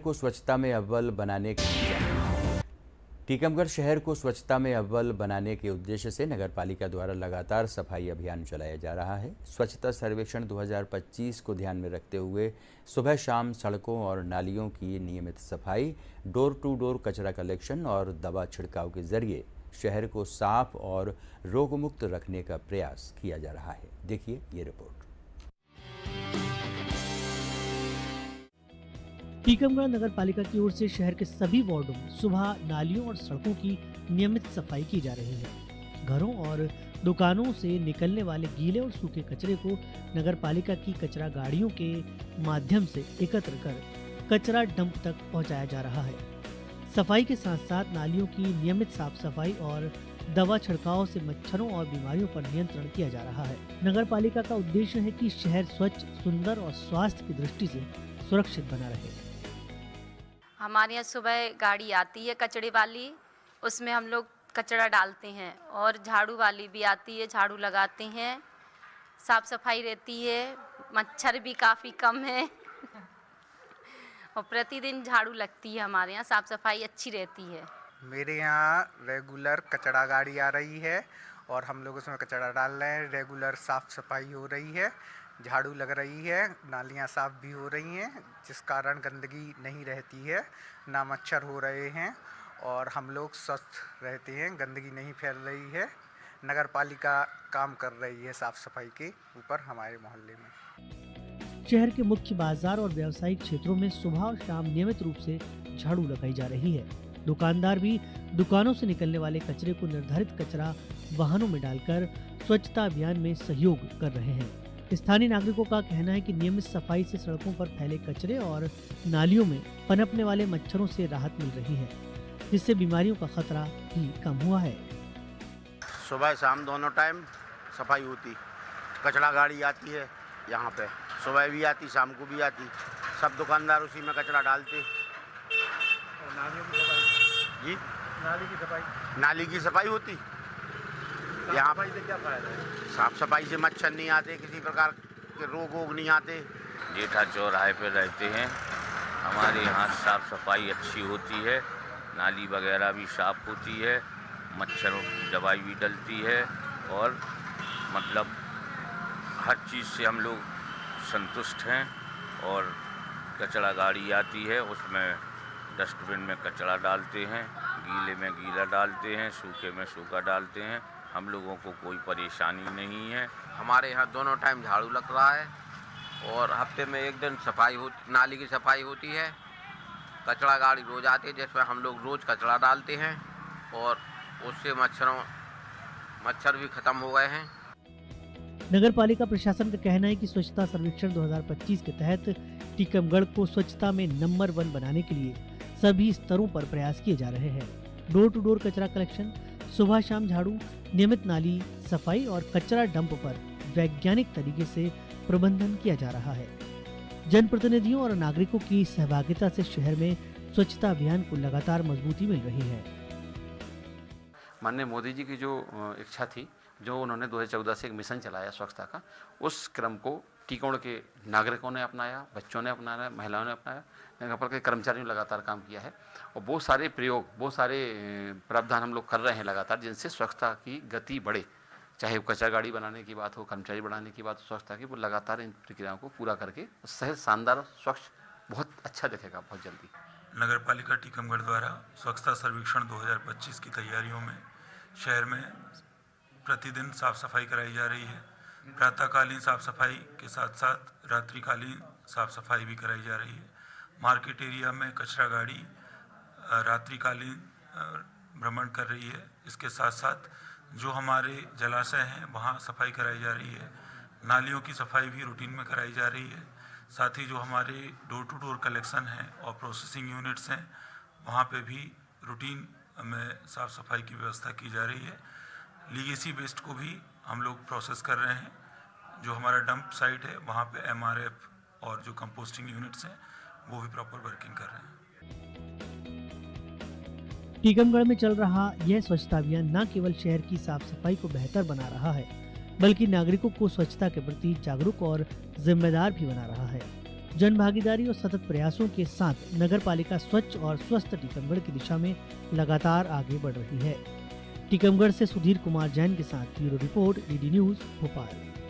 को स्वच्छता में अव्वल बनाने टीकमगढ़ शहर को स्वच्छता में अव्वल बनाने के उद्देश्य से नगरपालिका द्वारा लगातार सफाई अभियान चलाया जा रहा है। स्वच्छता सर्वेक्षण 2025 को ध्यान में रखते हुए सुबह शाम सड़कों और नालियों की नियमित सफाई, डोर टू डोर कचरा कलेक्शन और दवा छिड़काव के जरिए शहर को साफ और रोगमुक्त रखने का प्रयास किया जा रहा है। देखिए ये रिपोर्ट। टीकमगढ़ नगर पालिका की ओर से शहर के सभी वार्डों में सुबह नालियों और सड़कों की नियमित सफाई की जा रही है। घरों और दुकानों से निकलने वाले गीले और सूखे कचरे को नगर पालिका की कचरा गाड़ियों के माध्यम से एकत्र कर कचरा डंप तक पहुंचाया जा रहा है। सफाई के साथ साथ नालियों की नियमित साफ सफाई और दवा छिड़काव से मच्छरों और बीमारियों पर नियंत्रण किया जा रहा है। नगर पालिका का उद्देश्य है कि शहर स्वच्छ, सुंदर और स्वास्थ्य की दृष्टि से सुरक्षित बना रहे। हमारे यहाँ सुबह गाड़ी आती है कचड़े वाली, उसमें हम लोग कचरा डालते हैं, और झाड़ू वाली भी आती है, झाड़ू लगाते हैं, साफ सफाई रहती है, मच्छर भी काफ़ी कम है और प्रतिदिन झाड़ू लगती है। हमारे यहाँ साफ सफाई अच्छी रहती है। मेरे यहाँ रेगुलर कचरा गाड़ी आ रही है और हम लोग उसमें कचरा डाल रहे हैं। रेगुलर साफ सफाई हो रही है, झाड़ू लग रही है, नालियाँ साफ भी हो रही हैं, जिस कारण गंदगी नहीं रहती है, ना मच्छर हो रहे हैं और हम लोग स्वस्थ रहते हैं, गंदगी नहीं फैल रही है। नगर पालिका काम कर रही है साफ सफाई के ऊपर हमारे मोहल्ले में। शहर के मुख्य बाजार और व्यावसायिक क्षेत्रों में सुबह और शाम नियमित रूप से झाड़ू लगाई जा रही है। दुकानदार भी दुकानों से निकलने वाले कचरे को निर्धारित कचरा वाहनों में डालकर स्वच्छता अभियान में सहयोग कर रहे हैं। स्थानीय नागरिकों का कहना है कि नियमित सफाई से सड़कों पर फैले कचरे और नालियों में पनपने वाले मच्छरों से राहत मिल रही है, जिससे बीमारियों का खतरा भी कम हुआ है। सुबह शाम दोनों टाइम सफाई होती, कचरा गाड़ी आती है यहाँ पे, सुबह भी आती, शाम को भी आती, सब दुकानदार उसी में कचरा डालते। नालियों की सफाई जी, नाली की सफाई होती यहाँ। सफाई से क्या फायदा है? साफ सफाई से मच्छर नहीं आते, किसी प्रकार के रोग वोग नहीं आते। जेठा चौराहे पे रहते हैं, हमारे यहाँ साफ सफाई अच्छी होती है, नाली वगैरह भी साफ होती है, मच्छरों की दवाई भी डलती है और मतलब हर चीज़ से हम लोग संतुष्ट हैं। और कचरा गाड़ी आती है, उसमें डस्टबिन में कचरा डालते हैं, गीले में गीला डालते हैं, सूखे में सूखा डालते हैं। हम लोगों को कोई परेशानी नहीं है। हमारे यहाँ दोनों टाइम झाड़ू लग रहा है और हफ्ते में एक दिन सफाई होती, नाली की सफाई होती है। कचरा गाड़ी रोज आती है, जिसमें हम लोग रोज़ कचरा डालते हैं और उससे मच्छर भी खत्म हो गए हैं। नगर पालिका प्रशासन का कहना है कि स्वच्छता सर्वेक्षण 2025 के तहत टीकमगढ़ को स्वच्छता में नंबर 1 बनाने के लिए सभी स्तरों पर प्रयास किए जा रहे हैं। डोर टू डोर कचरा कलेक्शन, सुबह शाम झाड़ू, नियमित नाली सफाई और कचरा डंप पर वैज्ञानिक तरीके से प्रबंधन किया जा रहा है। जनप्रतिनिधियों और नागरिकों की सहभागिता से शहर में स्वच्छता अभियान को लगातार मजबूती मिल रही है। माननीय मोदी जी की जो इच्छा थी, जो उन्होंने 2014 से एक मिशन चलाया स्वच्छता का, उस क्रम को टीकमगढ़ के नागरिकों ने अपनाया, बच्चों ने अपनाया, महिलाओं ने अपनाया, नगर पालिका के कर्मचारियों ने लगातार काम किया है और बहुत सारे प्रयोग, बहुत सारे प्रावधान हम लोग कर रहे हैं लगातार, जिनसे स्वच्छता की गति बढ़े। चाहे वो कचरा गाड़ी बनाने की बात हो, कर्मचारी बढ़ाने की बात हो, स्वच्छता की, वो लगातार इन प्रक्रियाओं को पूरा करके शहर शानदार, स्वच्छ, बहुत अच्छा दिखेगा बहुत जल्दी। नगर पालिका टीकमगढ़ द्वारा स्वच्छता सर्वेक्षण 2025 की तैयारियों में शहर में प्रतिदिन साफ सफाई कराई जा रही है। प्रातःकालीन साफ सफाई के साथ साथ रात्रिकालीन साफ सफाई भी कराई जा रही है। मार्केट एरिया में कचरा गाड़ी रात्रिकालीन भ्रमण कर रही है। इसके साथ साथ जो हमारे जलाशय हैं वहाँ सफाई कराई जा रही है। नालियों की सफाई भी रूटीन में कराई जा रही है। साथ ही जो हमारे डोर टू डोर कलेक्शन है और प्रोसेसिंग यूनिट्स हैं, वहाँ पे भी रूटीन में साफ सफाई की व्यवस्था की जा रही है। लीगेसी वेस्ट को भी हम लोग प्रोसेस कर रहे हैं। जो हमारा डंप साइट है वहाँ पे MRF और जो कंपोस्टिंग यूनिट्स हैं वो भी प्रॉपर वर्किंग कर रहे हैं। टीकमगढ़ में चल रहा यह स्वच्छता अभियान न केवल शहर की साफ सफाई को बेहतर बना रहा है, बल्कि नागरिकों को स्वच्छता के प्रति जागरूक और जिम्मेदार भी बना रहा है। जन भागीदारी और सतत प्रयासों के साथ नगर पालिका स्वच्छ और स्वस्थ टीकमगढ़ की दिशा में लगातार आगे बढ़ रही है। टीकमगढ़ से सुधीर कुमार जैन के साथ bureau report, DD news, Bhopal.